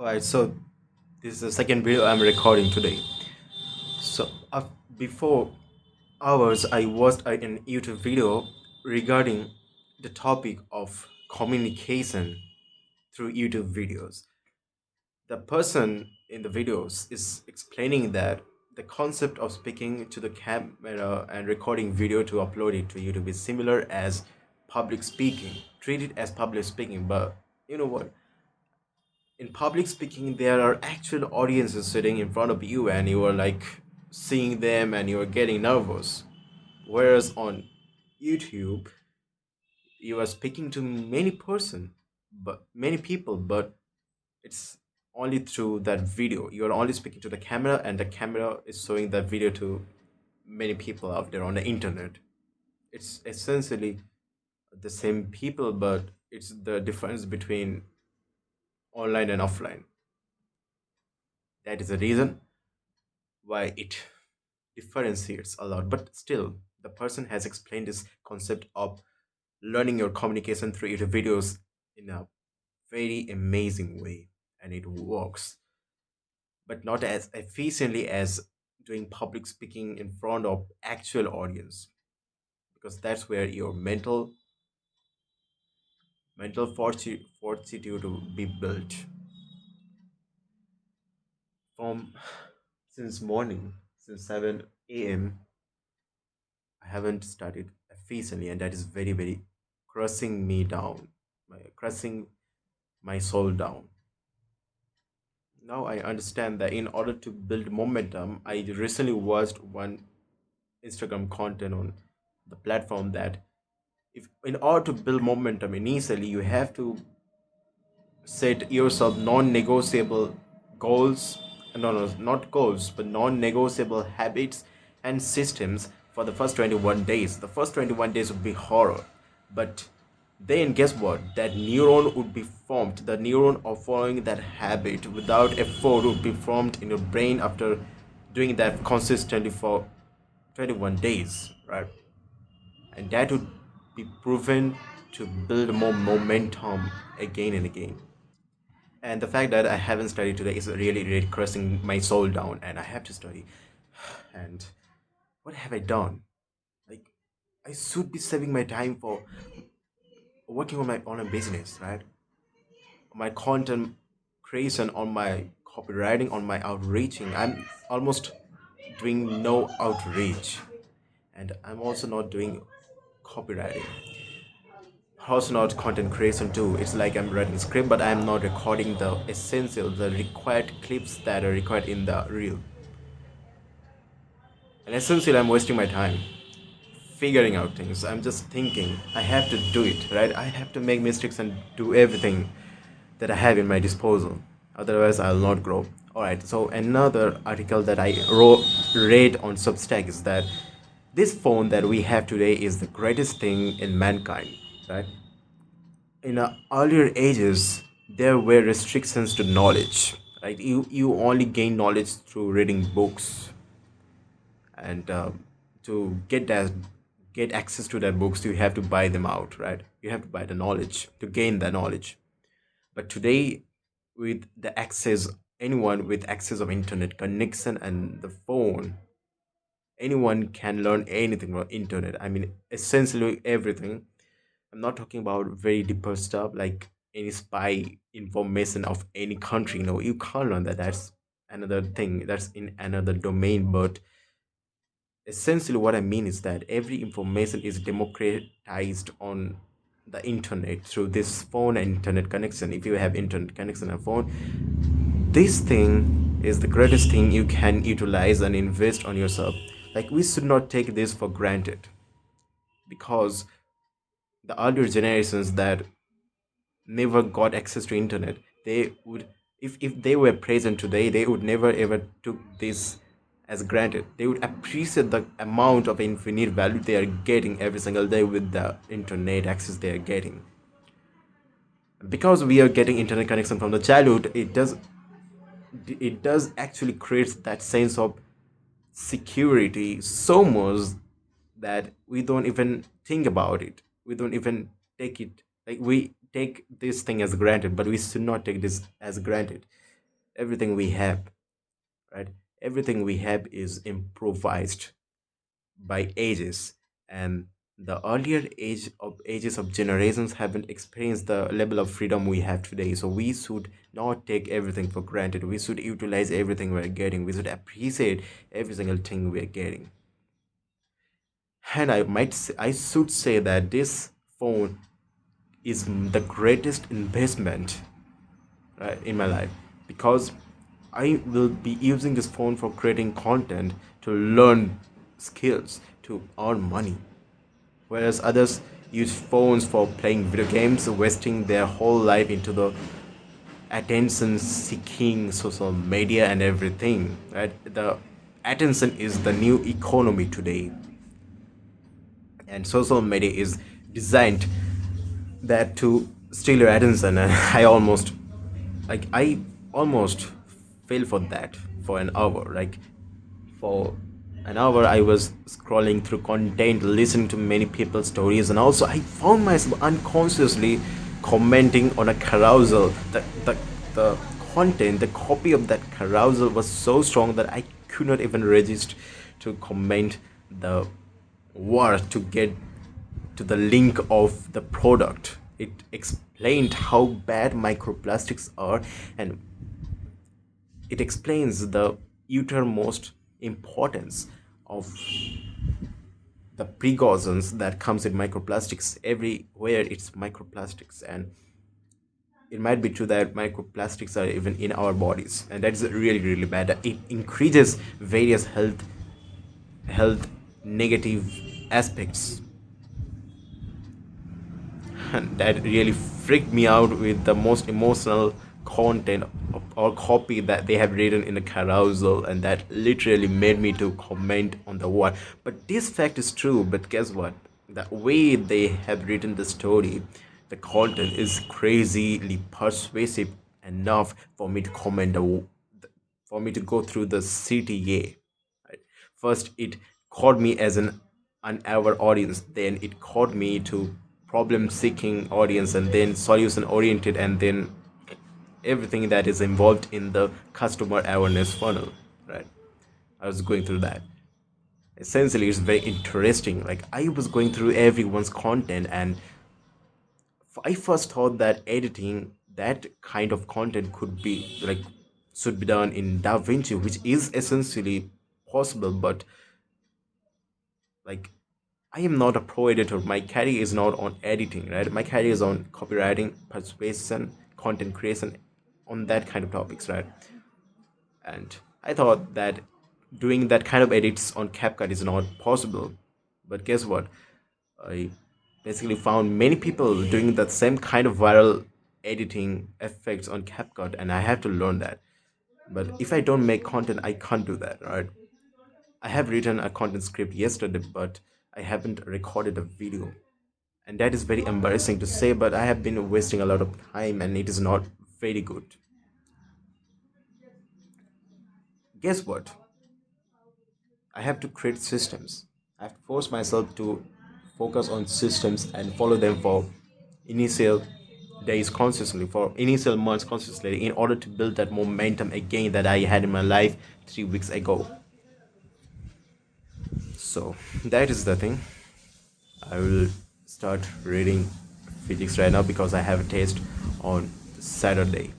Alright, so this is the second video I'm recording today. So before hours, I watched a YouTube video regarding the topic of communication through YouTube videos. The person in the videos is explaining that the concept of speaking to the camera and recording video to upload it to YouTube is similar as public speaking. Treat it as public speaking, but you know what? In public speaking there are actual audiences sitting in front of you and you are like seeing them and you're getting nervous, whereas on YouTube you are speaking to many people, but it's only through that video. You're only speaking to the camera and the camera is showing that video to many people out there on the internet. It's essentially the same people, but it's the difference between online and offline. That is the reason why it differentiates a lot. But still, the person has explained this concept of learning your communication through your videos in a very amazing way, and it works, but not as efficiently as doing public speaking in front of actual audience, because that's where your mental fortitude will be built from. Since morning, since 7 a.m., I haven't studied efficiently, and that is very, very crushing me down, crushing my soul down. Now I understand that in order to build momentum, I recently watched one Instagram content on the platform that if in order to build momentum initially, you have to set yourself non-negotiable goals. No, not goals, but non-negotiable habits and systems for the first 21 days. The first 21 days would be horror, but then guess what, that neuron would be formed. The neuron of following that habit without effort would be formed in your brain after doing that consistently for 21 days, right? And that would be proven to build more momentum again and again. And the fact that I haven't studied today is really, really crushing my soul down, and I have to study. And what have I done? Like, I should be saving my time for working on my online business, right? My content creation, on my copywriting, on my outreaching. I'm almost doing no outreach, and I'm also not doing copywriting. Also not content creation too. It's like I'm writing script, but I'm not recording the essential, the required clips that are required in the reel. And essentially, I'm wasting my time figuring out things. I'm just thinking I have to do it, right? I have to make mistakes and do everything that I have in my disposal. Otherwise, I'll not grow. All right. So another article that I read on Substack is that this phone that we have today is the greatest thing in mankind, right? In earlier ages there were restrictions to knowledge, right? You only gain knowledge through reading books, and to get access to that books you have to buy them out, right? You have to buy the knowledge to gain the knowledge. But today, with the access, anyone with access of internet connection and the phone, anyone can learn anything from internet. I mean, essentially everything. I'm not talking about very deeper stuff like any spy information of any country. No, you can't learn that. That's another thing. That's in another domain. But essentially, what I mean is that every information is democratized on the internet through this phone and internet connection. If you have internet connection and phone, this thing is the greatest thing you can utilize and invest on yourself. Like, we should not take this for granted, because the older generations that never got access to internet, they would, if they were present today, they would never ever took this as granted. They would appreciate the amount of infinite value they are getting every single day with the internet access they are getting. Because we are getting internet connection from the childhood, it does actually creates that sense of security so much that we don't even think about it. We don't even take it, like, we take this thing as granted, but we should not take this as granted. everything we have, right? Everything we have is improvised by ages, and the earlier ages of generations haven't experienced the level of freedom we have today. So we should not take everything for granted. We should utilize everything we're getting. We should appreciate every single thing we're getting. And I should say that this phone is the greatest investment, in my life, because I will be using this phone for creating content, to learn skills, to earn money, whereas others use phones for playing video games, wasting their whole life into the attention seeking social media and everything, right? The attention is the new economy today, and social media is designed that to steal your attention. And I almost fell for that for an hour. Like, for an hour I was scrolling through content, listening to many people's stories, and also I found myself unconsciously commenting on a carousel. The content, the copy of that carousel was so strong that I could not even resist to comment the word to get to the link of the product. It explained how bad microplastics are, and it explains the uttermost importance of the precautions that comes in microplastics. Everywhere it's microplastics, and it might be true that microplastics are even in our bodies, and that's really really bad. It increases various health negative aspects. And that really freaked me out with the most emotional content or copy that they have written in the carousel, and that literally made me to comment on the word. But this fact is true, but guess what, the way they have written the story, the content is crazily persuasive enough for me to comment for me to go through the CTA. Right? First, it caught me as an our audience. Then it caught me to problem-seeking audience, and then solution-oriented, and then everything that is involved in the customer awareness funnel. Right? I was going through that. Essentially, it's very interesting. Like, I was going through everyone's content, and I first thought that editing that kind of content could be like should be done in DaVinci, which is essentially possible, but like, I am not a pro editor. My career is not on editing, right? My career is on copywriting, persuasion, content creation, on that kind of topics, right? And I thought that doing that kind of edits on CapCut is not possible. But guess what? I basically found many people doing the same kind of viral editing effects on CapCut, and I have to learn that. But if I don't make content, I can't do that, right? I have written a content script yesterday, but I haven't recorded a video. And that is very embarrassing to say, but I have been wasting a lot of time, and it is not very good. Guess what? I have to create systems. I have to force myself to focus on systems and follow them for initial days consistently, for initial months consistently, in order to build that momentum again that I had in my life 3 weeks ago. So that is the thing. I will start reading physics right now because I have a test on Saturday.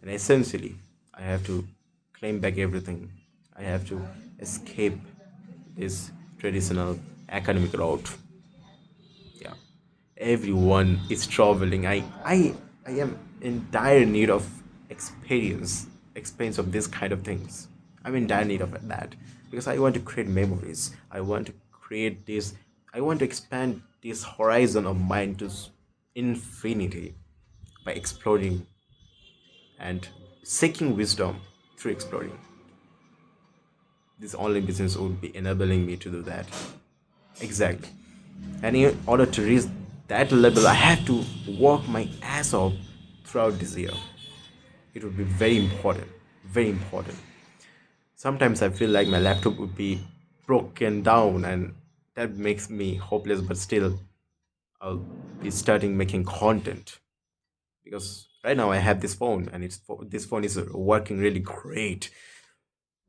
And essentially, I have to claim back everything. I have to escape this traditional academic route. Yeah. Everyone is traveling. I am in dire need of experience of this kind of things. I'm in dire need of that because I want to create memories. I want to create this. I want to expand this horizon of mine to infinity by exploring and seeking wisdom through exploring. This online business would be enabling me to do that. Exactly. And in order to reach that level, I have to work my ass off throughout this year. It would be very important. Very important. Sometimes I feel like my laptop would be broken down, and that makes me hopeless, but still, I'll be starting making content because Right now I have this phone, and this phone is working really great.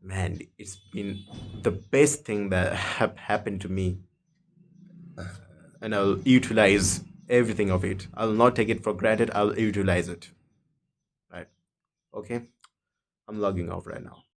Man, it's been the best thing that have happened to me, and I'll utilize everything of it. I'll not take it for granted. I'll utilize it. Right. Okay. I'm logging off right now.